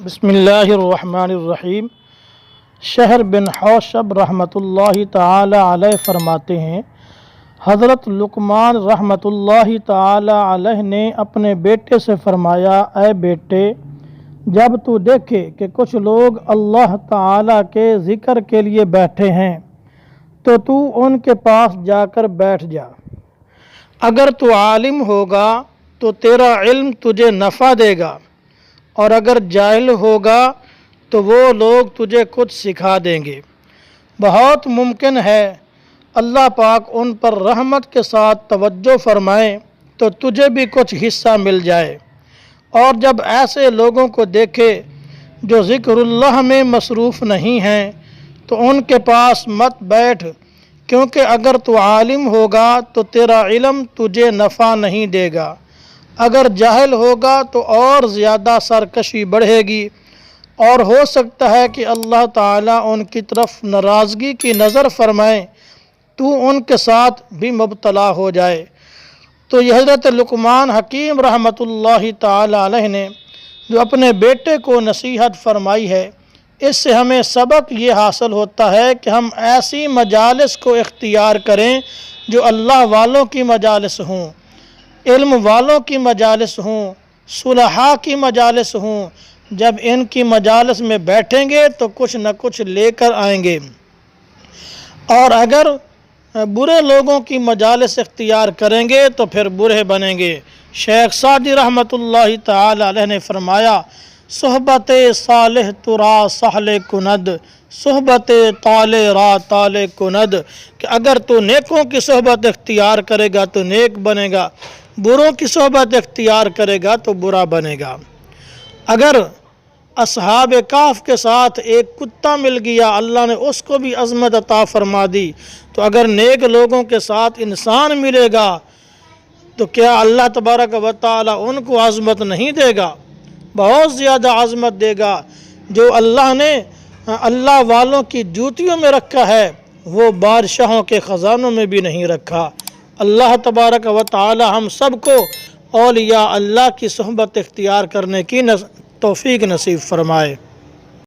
بسم اللہ الرحمن الرحیم۔ شہر بن حوشب رحمۃ اللہ تعالی علیہ فرماتے ہیں، حضرت لقمان رحمۃ اللہ تعالی علیہ نے اپنے بیٹے سے فرمایا، اے بیٹے، جب تو دیکھے کہ کچھ لوگ اللہ تعالی کے ذکر کے لیے بیٹھے ہیں تو ان کے پاس جا کر بیٹھ جا۔ اگر تو عالم ہوگا تو تیرا علم تجھے نفع دے گا، اور اگر جاہل ہوگا تو وہ لوگ تجھے کچھ سکھا دیں گے۔ بہت ممکن ہے اللہ پاک ان پر رحمت کے ساتھ توجہ فرمائے تو تجھے بھی کچھ حصہ مل جائے۔ اور جب ایسے لوگوں کو دیکھے جو ذکر اللہ میں مصروف نہیں ہیں تو ان کے پاس مت بیٹھ، کیونکہ اگر تو عالم ہوگا تو تیرا علم تجھے نفع نہیں دے گا، اگر جاہل ہوگا تو اور زیادہ سرکشی بڑھے گی، اور ہو سکتا ہے کہ اللہ تعالیٰ ان کی طرف ناراضگی کی نظر فرمائے، تو ان کے ساتھ بھی مبتلا ہو جائے۔ تو یہ حضرت لقمان حکیم رحمۃ اللہ تعالی علیہ نے جو اپنے بیٹے کو نصیحت فرمائی ہے، اس سے ہمیں سبق یہ حاصل ہوتا ہے کہ ہم ایسی مجالس کو اختیار کریں جو اللہ والوں کی مجالس ہوں، علم والوں کی مجالس ہوں، صلحاء کی مجالس ہوں۔ جب ان کی مجالس میں بیٹھیں گے تو کچھ نہ کچھ لے کر آئیں گے، اور اگر برے لوگوں کی مجالس اختیار کریں گے تو پھر برے بنیں گے۔ شیخ سعدی رحمۃ اللہ تعالی علیہ نے فرمایا، صحبت صالح ترا سہل کند، صحبت طالع را طالع کند، کہ اگر تو نیکوں کی صحبت اختیار کرے گا تو نیک بنے گا، بروں کی صحبت اختیار کرے گا تو برا بنے گا۔ اگر اصحاب کہف کے ساتھ ایک کتا مل گیا، اللہ نے اس کو بھی عظمت عطا فرما دی، تو اگر نیک لوگوں کے ساتھ انسان ملے گا تو کیا اللہ تبارک و تعالی ان کو عظمت نہیں دے گا؟ بہت زیادہ عظمت دے گا۔ جو اللہ نے اللہ والوں کی جوتیوں میں رکھا ہے وہ بادشاہوں کے خزانوں میں بھی نہیں رکھا۔ اللہ تبارک و تعالی ہم سب کو اولیاء اللہ کی صحبت اختیار کرنے کی توفیق نصیب فرمائے۔